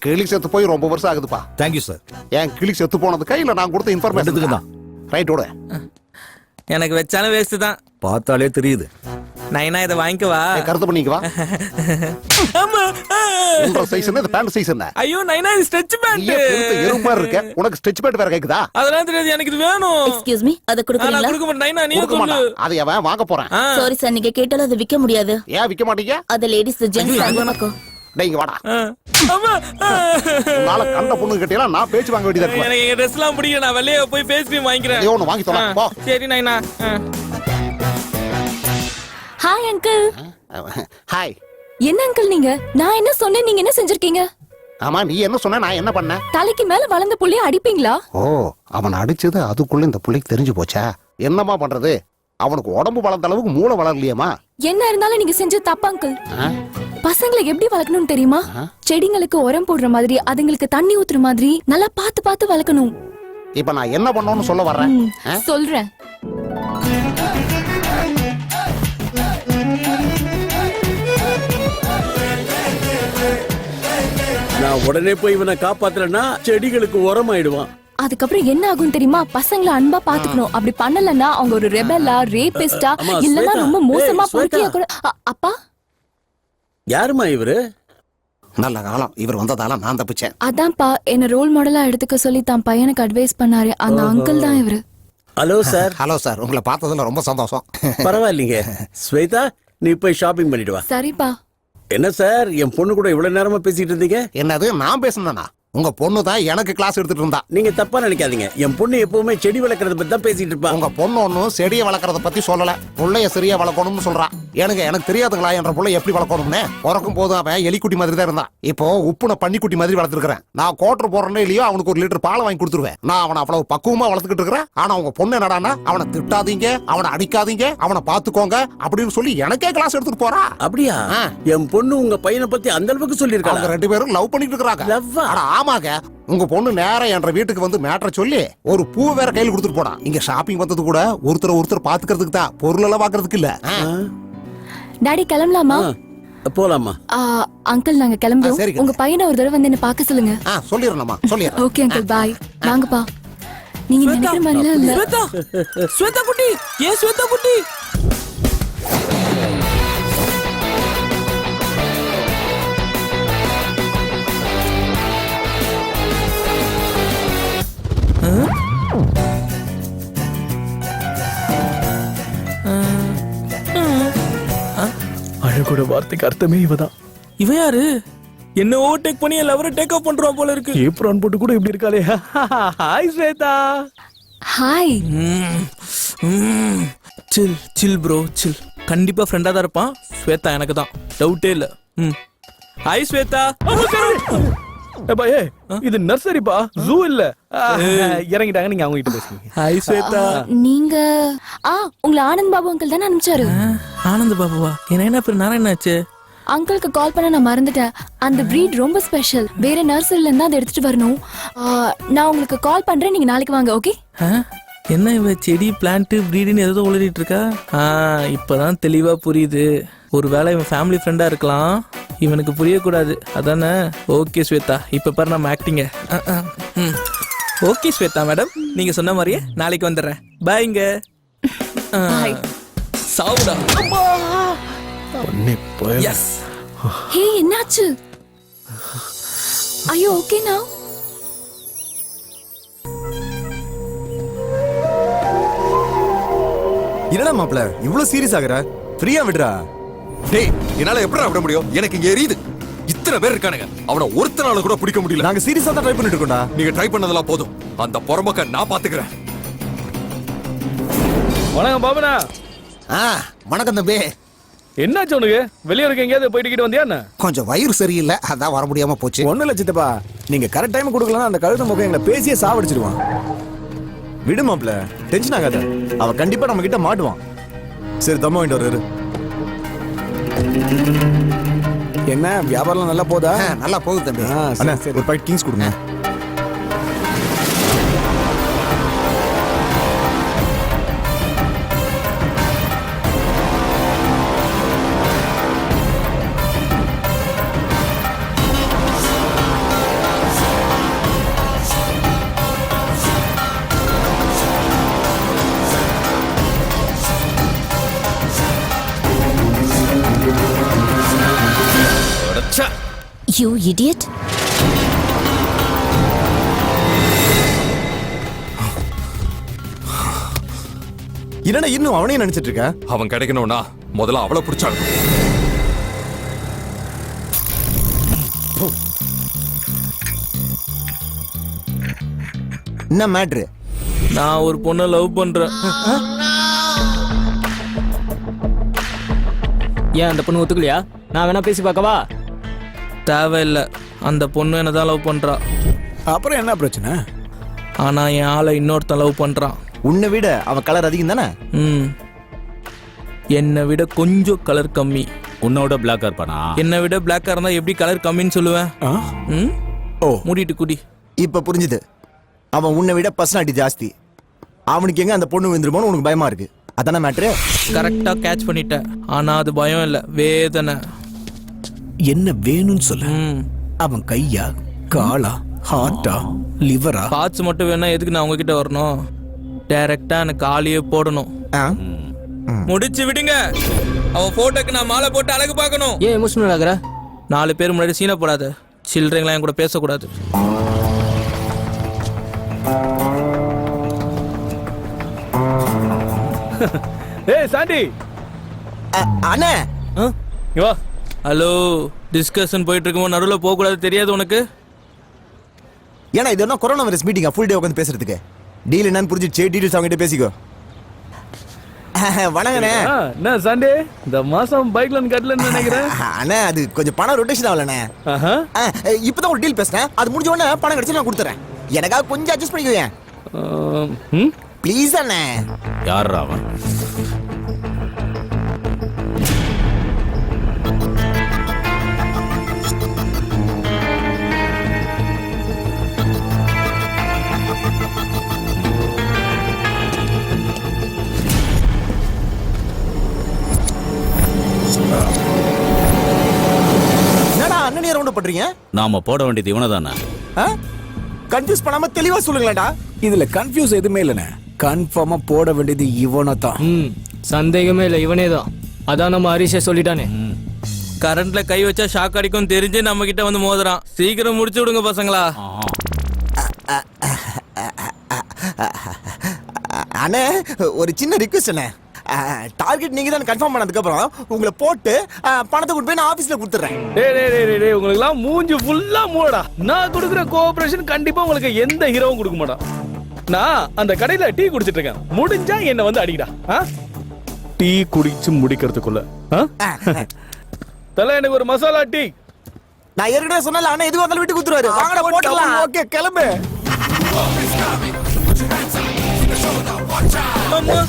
கிளி செத்து போய் ரொம்ப வருஷம் ஆகுதுப்பா. Thank you sir. என் கிளி செத்து போனது கையில நான் கொடுத்த இன்ஃபர்மேஷன் தான். ரைட்டோட எனக்கு வச்சாலும் வேஸ்ட் தான். பார்த்தாலே தெரியுது. நைனா இதை வாங்கிக்கவா? கருத்து பண்ணிக்குவா. சைஸ் என்ன, பேண்ட் சைஸ் என்ன? ஐயோ நைனா இது ஸ்ட்ரெச் பேண்ட். எறும்பா இருக்க, உனக்கு ஸ்ட்ரெச் பேண்ட் வேற கேக்குதா? அதெல்லாம் தெரியாது, எனக்கு இது வேணும். எக்ஸ்கியூஸ் மீ, அத கொடுக்கறீங்களா? நான் கொடுக்க மாட்டேன் நைனா, நீ சொல்லு. அதை அவன் வாங்க போறேன். சாரி சார், நீங்க கேட்டாலும் அதை விக்க முடியாது. ஏன் விக்க மாட்டீங்க? அது லேடிஸ் ஜென்ட்ஸ் அந்த பக்கம். டேய் வாடா. நாளை கண்ட பொண்ணு கிட்டல நான் பேச்சு வாங்க வேண்டியதா இருக்கு. எனக்கு ட்ரெஸ்லாம் பிடிக்கல, நான் வெளிய போய் ஃபேஸ் கிரீம் வாங்கிக்கிறேன். ஏய் ஒன்னு வாங்கி தர போ. சரி நைனா. Hi uncle. ஹாய். என்ன அங்கிள் நீங்க? நான் என்ன சொன்னேன், நீங்க என்ன செஞ்சிருக்கீங்க? ஆமா நீ என்ன சொன்ன, நான் என்ன பண்ணேன்? தலைக்கு மேல வளர்ந்த புள்ளைய அடிப்பீங்களா? ஓ, அவன் அடிச்சது அதுக்குள்ள இந்த புள்ளைக்கு தெரிஞ்சு போச்சா? என்னமா பண்றது? அவனுக்கு உடம்பு வளர்ந்த அளவுக்கு மூளை வளரலையேமா. என்ன இருந்தாலும் நீங்க செஞ்ச தப்பு அங்கிள். பசங்களை எப்படி வளர்க்கணும் தெரியுமா? செடிங்களுக்கு உரம் போடுற மாதிரி, அதுங்களுக்கு தண்ணி ஊத்துற மாதிரி நல்லா பார்த்து பார்த்து வளர்க்கணும். இப்ப நான் என்ன பண்ணணும்னு சொல்ல வர்றேன். சொல்றேன். நான் உடனே போய் இவனை காப்பாத்தலன்னா செடிகளுக்கு உரம் ஆயிடுவான். அதுக்கப்புறம் என்ன ஆகும் தெரியுமா? பசங்களை அன்பா பாத்துக்கணும். அப்படி பண்ணலன்னா அவங்க ஒரு ரெபெல்லா, ரேபிஸ்டா, இல்லன்னா ரொம்ப மோசமா பொறுக்கியா கூட. அப்பா யாருமா இவரு? நல்ல காலம் இவர் வந்ததால நான் தப்பிச்சேன். அதான்ப்பா, என்ன ரோல் மாடலா எடுத்துக்க சொல்லி தான் பையனுக்கு அட்வைஸ் பண்ணாரு. அந்த அங்கிள் தான் இவரு. Hello sir. ஹலோ சார், உங்களை பார்த்ததுல ரொம்ப சந்தோஷம். பரவாயில்லைங்க. ஸ்வேதா, நீ போய் ஷாப்பிங் பண்ணிட்டு வா. சரிப்பா. என்ன சார், என் பொண்ணு கூட இவ்வளவு நேரமா பேசிட்டு இருந்தீங்க? என்னது நான் பேசுனா? உங்க பொண்ணு தான் எனக்கு கிளாஸ் எடுத்துட்டு இருந்தா. நீங்க தப்பா நினைக்காதீங்க. என் பொண்ணு எப்பவுமே செடி வளர்க்கறத பத்தி தான் பேசிட்டு இருப்பா. உங்க பொண்ணு ஒன்னும் செடியை வளர்க்கறத பத்தி சொல்லல, புள்ளைய சரியா வளர்க்கணும்னு சொல்றா. எனக்கு தெரியாதுங்களா என்ற புள்ளை எப்படி வளர்க்கணும்னு? பிறக்கும் போது அவன் எலிக்குட்டி மாதிரி தான் இருந்தான். இப்போ உப்புன பன்னிக்குட்டி மாதிரி வளர்த்துருக்கேன். நான் கோட்டர் போறேன்னு இல்லையோ அவனுக்கு 1 லிட்டர் பால் வாங்கி கொடுத்துருவேன். நான் அவனை அவ்வளவு பக்குவமா வளர்த்துக்கிட்டு இருக்கிறேன். ஆனா உங்க பொண்ணு என்னடானா, அவனை திட்டாதீங்க, அவனை அடிக்காதீங்க, அவனை பாத்துக்கோங்க அப்படின்னு சொல்லி எனக்கே கிளாஸ் எடுத்துட்டு போறா. அப்படியா? என் பொண்ணு உங்க பையனை பத்தி அந்த அளவுக்கு சொல்லிருக்காங்க. அவங்க 2 பேரும் லவ் பண்ணிட்டு இருக்காங்க. ஆமாங்க, உங்க பொண்ணு நேரா என்ற வீட்டுக்கு வந்து மேட்டரை சொல்லி ஒரு பூ வேற கையில் கொடுத்துட்டு போனா. இங்க ஷாப்பிங் வந்தது கூட ஒருத்தர் பாத்துக்கிறதுக்கு தான், பொருள் எல்லாம் பாக்குறதுக்கு இல்ல. டாடி கிளம்பலாமா? போலாமா? அங்கிள் நாங்க கிளம்புறோம். உங்க பையனை ஒரு தடவை வந்து என்ன பார்க்க சொல்லுங்க. சொல்லிடுறேன்மா, சொல்லிடுறேன். ஓகே அங்கிள், பாய். வாங்கப்பா. நீங்க நினைக்கிற மாதிரிலாம் இல்ல. ஸ்வேதா, ஸ்வேதா குட்டி, ஏன் ஸ்வேதா குட்டி? அழகோட வார்த்தைக்கு அர்த்தமே இவதான். இவ யாரு? என்ன ஓவர்டேக் பண்ணி லவரை டேக் ஆஃப் பண்றோம் போல இருக்கு. ஏப்ரான் போட்டு கூட இப்படி இருக்காளே. ஹாய் ஸ்வேதா. ஹாய். சில் சில் ப்ரோ, சில். கண்டிப்பா ஃப்ரெண்டா தான் இருப்பான். ஸ்வேதா எனக்கு தான் டவுட்டே இல்ல. ஹாய் ஸ்வேதா. இது நர்சரிப்பா, ஜூ இல்ல. இறங்கிட்டாங்க, நீங்க அவங்க கிட்ட பேசுங்க. ஹாய் ஸ்வேதா. நீங்க உங்களை ஆனந்த் பாபு அங்கிள் தானே அனுப்பிச்சாரு? ஆனந்த் பாபுவா? என்ன பேர்? நான் என்னாச்சு? அங்கிளுக்கு கால் பண்ண நான் மறந்துட்டேன். அந்த பிரீட் ரொம்ப ஸ்பெஷல். வேற நர்சரில இருந்தா அதை எடுத்துட்டு வரணும். நான் உங்களுக்கு கால் பண்றேன், நீங்க நாளைக்கு வாங்க. ஓகே? என்ன இவ செடி பிளான்ட் பிரீடுன்னு ஏதோ உளறிட்டு இருக்கா? இப்பதான் தெளிவா புரியுது. ஒருவேளை இவன் ஃபேமிலி ஃப்ரெண்டா இருக்கலாம், இவனுக்கு புரியக்கூடாது அதானே? ஓகே ஸ்வேதா, இப்ப பாரு நம்ம ஆக்டிங்க. ஓகே ஸ்வேதா மேடம், நீங்க சொன்ன மாதிரியே நாளைக்கு வந்துடுறேன். பாய்ங்க. சாவுடா. எஸ். ஹே, என்னாச்சு? ஐயோ ஓகேனா? என்னடா மாப்ள இவ்வளவு சீரியஸ் ஆகுற? ஃப்ரீயா விடுறா. டேய், என்னால எப்படி விட முடியும்? எனக்கு இங்க எரியுது. இத்தனை பேர் இருக்கானுங்க, அவனை ஒருத்தனால கூட பிடிக்க முடியல. நாங்க சீரியஸா தான் ட்ரை பண்ணிட்டு இருக்கோம்டா. நீங்க ட்ரை பண்ணதெல்லாம் போதும், அந்த பொறமக்க நான் பாத்துக்கிறேன். வணக்கம் பாபனா. வணக்கம் தம்பி. என்னாச்சு உனக்கு? வெளியே இருக்க எங்கேயாவது போயிட்டு வந்தியா என்ன? கொஞ்சம் வயிறு சரியில்லை, அதான் வர முடியாம போச்சு. ஒண்ணு இல்ல சித்தப்பா, நீங்க கரெக்ட் டைம் கொடுக்கலாம். அந்த கழுத முகம் எங்களை பேசியே சாவடிச்சிருவான். விடு மாப்ள, டென்ஷன் ஆகாத. அவ கண்டிப்பா நம்ம கிட்ட மாட்டுவான். சரி தம்ம வாங்கிட்டு வர்றாரு. என்ன வியாபாரம் நல்லா போதா? நல்லா போகுது தம்பி. அண்ணா ஒரு பாக்கெட் கிங்ஸ் கொடுங்க. You idiot. என்னடா இன்னும் அவனையும் நினைச்சிட்டு இருக்க? அவன் கிடைக்கணும்னா முதல்ல அவளை பிடிச்சாங்க. என்ன மேட்ரு? நான் ஒரு பொண்ணை லவ் பண்றேன். ஏன் அந்த பொண்ணு ஒத்துக்கலையா? நான் வேணா பேசி பார்க்கவா? தேவையில்லை, அந்த பொண்ணு என்ன தான் லவ் பண்றா. அப்புறம் என்ன பிரச்சனை? ஆனா என் ஆளை இன்னொருத்தன் லவ் பண்றான். உன்னை விட அவன் கலர் அதிகம் தானே? ம், என்னை விட கொஞ்சம் கலர் கம்மி. உன்னோட பிளாக்கா இருப்பானா? என்னை விட பிளாக்கா இருந்தா எப்படி கலர் கம்மின்னு சொல்லுவேன்? ம், ஓ, மூடிட்டு குடி. இப்ப புரிஞ்சுது. அவன் உன்னை விட பர்சனாலிட்டி ஜாஸ்தி. அவனுக்கு எங்க அந்த பொண்ணு விழுந்துருமோன்னு உனக்கு பயமா இருக்கு. அதானே மேட்ரு? கரெக்டா கேட்ச் பண்ணிட்டேன். ஆனா அது பயம் இல்ல, வேதனை. என்ன வேணும்னு சொல்ல? ம், அவன் கையா, காலா, ஹார்ட்டா, லிவரா? பார்ட்ஸ் மட்டும் வேணா எதுக்கு நான் உங்ககிட்ட வரணும்? டைரக்டா எனக்கு ஆளியே போடணும். ஆ? முடிச்சு விடுங்க. அவ போட்டோக்கு நான் மாலை போட்டு அழகு பார்க்கணும். ஏன் எமோஷனல் ஆகுற? 4 பேர் முன்னாடி சீனை போடாத. சில்லறைங்களா என் கூட பேசக்கூடாது. ஏய் சாண்டி, அண்ணே, இங்க வா. ஹலோ, டிஸ்கஷன் போயிட்டு இருக்கும்போது நடுவில் போக கூடாது, தெரியாது உனக்கு? ஏன்னா இது என்ன கொரோனா வைரஸ் மீட்டிங்கா? ஃபுல் டே உட்காந்து பேசுறதுக்கு. டீல் என்னன்னு புரிஞ்சிடுச்சு. டீடைல்ஸ் அவங்ககிட்ட பேசிக்கோ. வணங்கண்ணே. என்ன சாண்டி, இந்த மாசம் பைக்ல கட்டலன்னு நினைக்கிறேன். அண்ணே, அது கொஞ்சம் பணம் ரொட்டேஷன் ஆகலண்ணே. ஆஹா. இப்பதான் ஒரு டீல் பேசினேன். அது முடிஞ்ச உடனே பணம் கிடைச்சு நான் கொடுத்துறேன். எனக்காக கொஞ்சம் அட்ஜஸ்ட் பண்ணிக்குவேன் ம், ப்ளீஸ் அண்ணே. யார் அவன்? என்னடா அண்ணன் ரவுண்ட் பண்றீங்க? நாம போட வேண்டியது இவனை தானே? கன்ஃபியூஸ் பண்ணாம தெளிவா சொல்லுங்களேடா. இதுல கன்ஃபியூஸ் எதுவுமே இல்லைண்ணே. கன்ஃபார்மா போட வேண்டியது இவனை தான். சந்தேகமே இல்லை, இவனே தான். அதான் நம்ம ஹரிஷே சொல்லிட்டானே. கரண்ட்ல கை வச்சா ஷாக் அடிக்கும் தெரிஞ்சு நம்ம கிட்ட வந்து மோதுறான். சீக்கிரம் முடிச்சு விடுங்க பசங்களா. அண்ணே, ஒரு சின்ன ரிக்வெஸ்ட் அண்ணே. டார்கெட் நீங்க தான் கன்ஃபார்ம் பண்ணதுக்கு அப்புறம் உங்களை போட்டு பணத்தை கொண்டு போய் நான் ஆபீஸ்ல கொடுத்துறேன். டேய் உங்களுக்கு எல்லாம் மூஞ்சி ஃபுல்லா மூடா. நான் கொடுக்குற கோஆபரேஷன் கண்டிப்பா உங்களுக்கு எந்த ஹீரோவும் கொடுக்க மாட்டான். நான் அந்த கடையில டீ குடிச்சிட்டு இருக்கேன். முடிஞ்சா என்ன வந்து அடிக்கடா. டீ குடிச்சு முடிக்கிறதுக்குள்ள தல எனக்கு ஒரு மசாலா டீ. நான் ஏற்கனவே சொன்னல அண்ணா எதுவும் வந்தாலும் விட்டு கொடுத்துருவாரு. வாங்கடா போடலாம். ஓகே, கிளம்பு. அம்மா,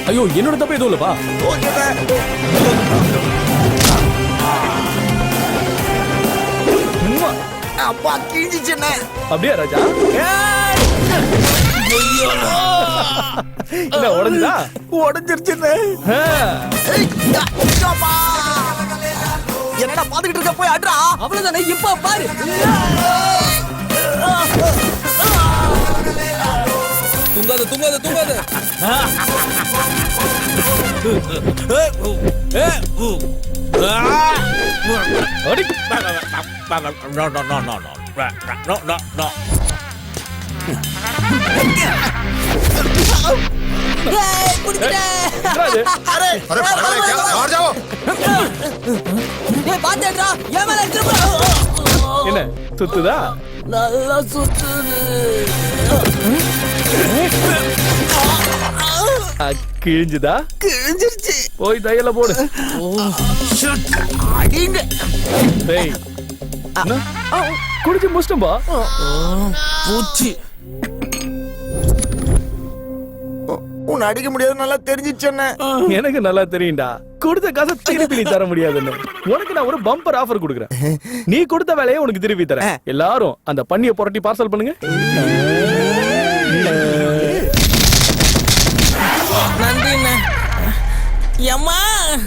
ஐயோ, என்னோட தப்பு எதுவும் இல்லப்பா. அப்பா கிழிஞ்சிச்சே. அப்படியே ராஜா. என்ன உடஞ்சுதா? உடைஞ்சிருச்சுன்னு. என்னடா பாத்துக்கிட்டு இருக்க? போய் அட்ரா. அவ்வளவுதானே, இப்ப பாரு. தூங்காத தூங்காத தூங்காத. அடி. என்னது? अरे पागल है क्या? बाहर जाओ. என்ன சுத்துதா? நல்லா சுத்துது. கிழிஞ்சுதா? கிழிஞ்சிருச்சு. போய் தையல போடு. அடிங்க. டேய், என்ன? குடிச்சு முடிச்சிட்டோம்பா. பூச்சி. உன்னை அடிக்க முடியாது நல்லா தெரிஞ்சிச்சேன்னு. எனக்கு நல்லா தெரியும்டா, கொடுத்த காசை திருப்பி நீ தர முடியாதுன்னு. உனக்கு நான் ஒரு பம்பர் ஆஃபர் கொடுக்குறேன். நீ கொடுத்த வேலையை உனக்கு திருப்பி தரேன். எல்லாரும் அந்த பண்ணிய புரட்டி பார்சல் பண்ணுங்க. நன்றிண்ணே. ஏம்மா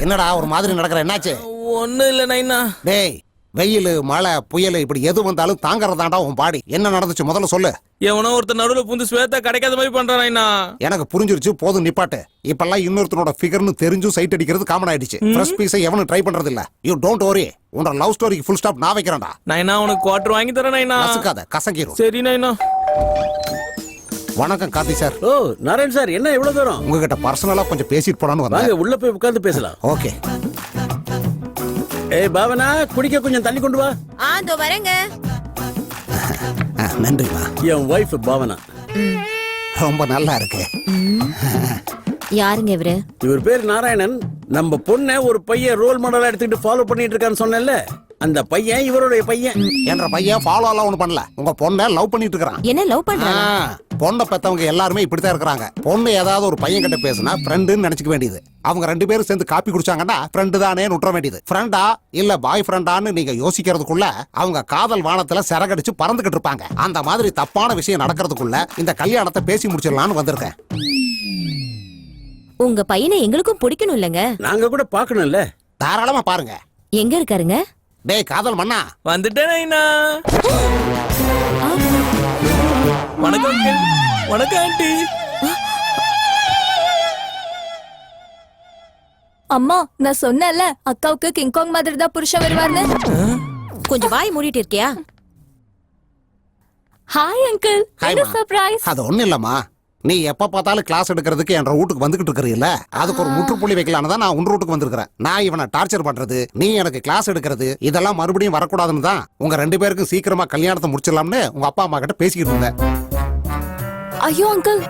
என்னடா ஒரு மாதிரி நடக்கிற, என்னாச்சு? ஒன்றும் இல்லை நைனா. டேய், வெயில் மழை புயல் இப்படி எது வந்தாலும் தாங்கறதாண்டா உன் பாடி. என்ன நடந்துச்சு முதல்ல சொல்லு. எவனோ ஒருத்தர் நடுவில் புந்து ஸ்வேதா கிடைக்காத மாதிரி பண்றான் நைனா. எனக்கு புரிஞ்சிருச்சு, போதும் நிப்பாட்டு. இப்பெல்லாம் இன்னொருத்தனோட ஃபிகர்னு தெரிஞ்சும் சைட் அடிக்கிறது காமன் ஆயிடுச்சு. ஃப்ரெஷ் பீஸை எவனும் ட்ரை பண்றது இல்ல. யூ டோன்ட் வரி, உன்னோட லவ் ஸ்டோரிக்கு ஃபுல் ஸ்டாப் நான் வைக்கிறேன்டா. நைனா உனக்கு குவார்டர் வாங்கி தரேன் நைனா. கசக்காத, கசங்கிரும். சரி நைனா. வணக்கம் கார்த்தி சார். ஓ நாராயண் சார், என்ன இவ்வளவு தூரம்? உங்ககிட்ட பர்சனலா கொஞ்சம் பேசிட்டு போலான்னு வாங்க, வந்தேன். உள்ள போய் உட்கார்ந்து பேசலாம். ஓகே. ஏய் பாவனா, குடிக்க கொஞ்சம் தண்ணி கொண்டு வா. ஆ வரேங்க. நன்றிமா. என் வைஃப் பாவனா. ரொம்ப நல்லா இருக்கு. யாருங்க இவரு? இவர் பேர் நாராயணன். நம்ம பொண்ணை ஒரு பையன் ரோல் மாடலா எடுத்துக்கிட்டு ஃபாலோ பண்ணிட்டு இருக்கான்னு சொன்னேன்ல, அந்த பையன் இவருடைய பையன். என்ற பையன் ஃபாலோ எல்லாம் ஒண்ணு பண்ணல, உங்க பொண்ணை லவ் பண்ணிட்டு இருக்கான். என்ன லவ் பண்றாங்க? பொண்ணை பெத்தவங்க எல்லாருமே இப்படித்தான் இருக்கிறாங்க. பொண்ணு ஏதாவது ஒரு பையன் கிட்ட பேசினா ஃப்ரெண்டுன்னு நினைச்சுக்க வேண்டியது. அவங்க ரெண்டு பேரும் சேர்ந்து காப்பி குடிச்சாங்கன்னா ஃப்ரெண்டு தானே நுட்ற வேண்டியது. ஃப்ரெண்டா இல்ல பாய் ஃப்ரெண்டான்னு நீங்க யோசிக்கிறதுக்குள்ள அவங்க காதல் வானத்துல சிறகடிச்சு பறந்துகிட்டு இருப்பாங்க. அந்த மாதிரி தப்பான விஷயம் நடக்கிறதுக்குள்ள இந்த கல்யாணத்தை பேசி முடிச்சிடலான்னு வந்திருக்கேன். உங்க பையனை எங்களுக்கும் பிடிக்கணும் இல்லங்க? நாங்க கூட பாக்கணும்ல. தாராளமா பாருங்க. எங்க இருக்காருங்க? டேய் காதல் மண்ணா, வந்துட்டேன் நைனா. வணக்கம் uncle. வணக்கம் ஆண்டி. அம்மா, நான் சொன்னேன்ல அக்காவுக்கு கிங்காங் மாதிரி தான் புருஷன் வருவார்னு. கொஞ்சம் வாய் மூடிட்டு இருக்கியா? Hi uncle. என்ன ஹாய்மா. சர்ப்ரைஸ்? அது ஒண்ணு இல்லம்மா, நீ எப்ப பார்த்தாலும் கிளாஸ் எடுக்கிறதுக்கு என் வீட்டுக்கு வந்துகிட்டு இருக்கிறீல்ல, அதுக்கு ஒரு முற்றுப்புள்ளி வைக்கலான்னு தான் நான் உன் வீட்டுக்கு வந்திருக்கிறேன். நான் இவனை டார்ச்சர் பண்றது, நீ எனக்கு கிளாஸ் எடுக்கிறது, இதெல்லாம் மறுபடியும் வரக்கூடாதுன்னு தான் உங்க ரெண்டு பேருக்கும் சீக்கிரமா கல்யாணத்தை முடிச்சிடலாம்னு உங்க அப்பா அம்மா கிட்ட பேசிக்கிட்டு இருந்தேன். ஐயோ அங்கிள்,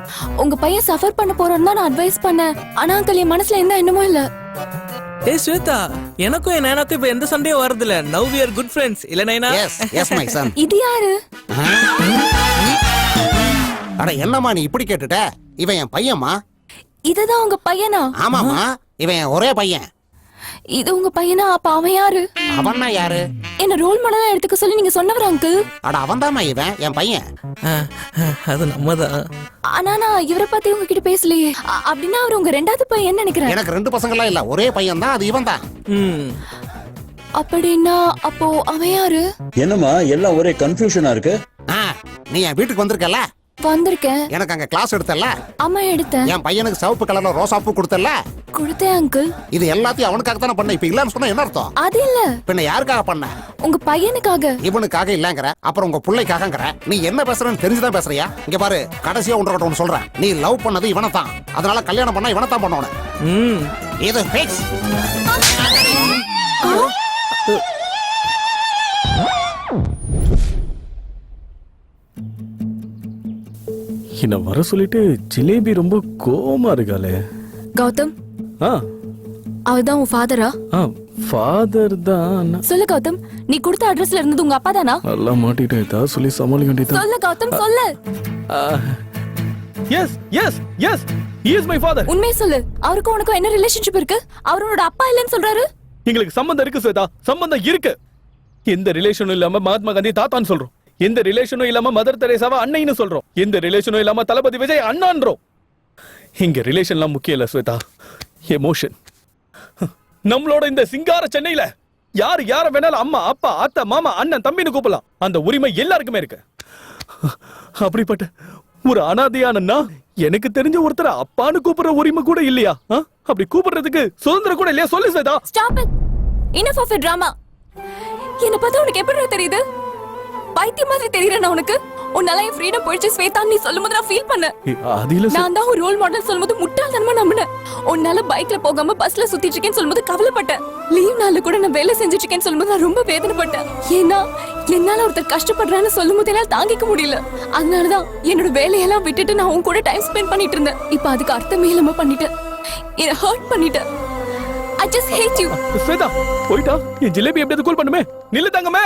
உங்க பையன் சஃபர் பண்ண போறோம்னு தான் நான் அட்வைஸ் பண்ணேன். ஆனா அங்கிள் என் மனசுல எந்த எண்ணமும் இல்ல. ஏய் ஸ்வேதா, எனக்கும் என் நைனாக்கும் இப்ப எந்த சண்டையும் வரது இல்ல. Now we are good friends. இல்ல நைனா? Yes yes my son. இது யாரு? அட என்னம்மா நீ இப்படி கேட்டுட்ட? இவன் என் பையன்மா. இதுதான் உங்க பையனா? ஆமாமா, இவன் என் ஒரே பையன். இது உங்க பையனா? அப்ப அவன் யாரு? அவன்னா யாரு? என்ன ரோல் மாடலா எடுத்துக்க சொல்லி நீங்க சொன்னவர் அங்கிள். அட அவன்தாம்மா இவன் என் பையன். அது நம்மதான். ஆனா நான் இவரை பத்தி உங்ககிட்ட பேசலையே. அப்படின்னா அவர் உங்க ரெண்டாவது பையன் நினைக்கிறேன். எனக்கு ரெண்டு பசங்களாம் இல்ல, ஒரே பையன் தான், அது இவன் தான். அப்படின்னா அப்போ அவன் யாரு? என்னம்மா எல்லாம் ஒரே கன்ஃபியூஷனா இருக்கு? நீ என் வீட்டுக்கு வந்திருக்கல, வந்திருக்கேன். எனக்கு அங்க கிளாஸ் எடுத்தல, அம்மா எடுத்தேன். என் பையனுக்கு சிவப்பு கலர்ல ரோசா பூ கொடுத்தல, கொடுத்தேன் அங்கிள். இது எல்லாத்தையும் அவனுக்காக தானே பண்ண. இப்ப இல்லன்னு சொன்னா என்ன அர்த்தம்? அது இல்ல, பின்ன யாருக்காக பண்ண? உங்க பையனுக்காக. இவனுக்காக இல்லங்கற, அப்புறம் உங்க பிள்ளைக்காகங்கற. நீ என்ன பேசுறன்னு தெரிஞ்சுதான் பேசுறியா? இங்க பாரு, கடைசியா ஒன்று ஒன்று சொல்றேன். நீ லவ் பண்ணது இவனை தான், அதனால கல்யாணம் பண்ணா இவனை தான் பண்ணணும். இது ஃபிக்ஸ். என்ன வர சொல்லிட்டு ஜிலேபி ரொம்ப கோவமா இருக்காளே. கௌதம், ஆ அவர்தான் உன் ஃபாதரா? ஃபாதர் தான். சொல்லு கௌதம், நீ கொடுத்த அட்ரஸ்ல இருந்தது உங்க அப்பா தானா? நல்லா மாட்டிட்டேன், ஏதாவது சொல்லி சமாளிக்க வேண்டியது. சொல்லு கௌதம், சொல்லு. Yes yes yes, he is my father. உண்மையை சொல்லு. அவருக்கும் உனக்கும் என்ன ரிலேஷன்ஷிப் இருக்கு? அவரோட அப்பா இல்லைன்னு சொல்றாரு. எங்களுக்கு சம்பந்தம் இருக்கு ஸ்வேதா, சம்பந்தம் இருக்கு. எந்த ரிலேஷனும் இல்லாம மகாத்மா காந்தி தாத்தான்னு சொல்றோம். எந்த ரிலேஷனும் இல்லாம மதர் தெரேசாவா அன்னைன்னு சொல்றோம். எந்த ரிலேஷனும் இல்லாம தளபதி விஜய் அண்ணான்றோம். இங்க ரிலேஷன்லாம் முக்கியம் இல்ல ஸ்வேதா, எமோஷன். நம்மளோட இந்த சிங்கார சென்னையில யாரு யார வேணாலும் அம்மா அப்பா அத்தை மாமா அண்ணன் தம்பின்னு கூப்பிடலாம். அந்த உரிமை எல்லாருக்குமே இருக்கு. அப்படிப்பட்ட ஒரு அனாதையானன்னா எனக்கு தெரிஞ்ச ஒருத்தர் அப்பான்னு கூப்பிடுற உரிமை கூட இல்லையா? அப்படி கூப்பிடுறதுக்கு சுதந்திரம் கூட இல்லையா? சொல்லு Shweta. Stop it. Enough of drama. என்ன பார்த்தா உனக்கு எப்படி தெரியுது? பைத்தியம் மாதிரி தெரியறேன் உனக்கு. உன்னால என் ஃப்ரீடம் போயிடுச்சு ஸ்வேதா நீ சொல்லும்போது நான் ஃபீல் பண்ணேன். நான் தான் ஒரு ரோல் மாடல் சொல்லும்போது முட்டாள்தனமா நம்பினேன். உன்னால பைக்ல போகாம பஸ்ல சுத்திட்டு இருக்கேன்னு சொல்லும்போது கவலைப்பட்டேன். லீவ் நாள்ல கூட நான் வேலை செஞ்சுட்டு இருக்கேன்னு சொல்லும்போது நான் ரொம்ப வேதனைப்பட்டேன். ஏன்னா என்னால ஒருத்தர் கஷ்டப்படுறான்னு சொல்லும்போது என்னால தாங்கிக்க முடியல. அதனாலதான் என்னோட வேலையெல்லாம் விட்டுட்டு நான் உன் கூட டைம் ஸ்பெண்ட் பண்ணிட்டு இருந்தேன். இப்ப அதுக்கு அர்த்தமே இல்லாம பண்ணிட்டேன். என்ன ஹர்ட் பண்ணிட்டேன். I just hate you. Shweta போயிட்டா. என் ஜிலேபி எப்படியாவது கூல் பண்ணுமே. நில்லு தங்கமே.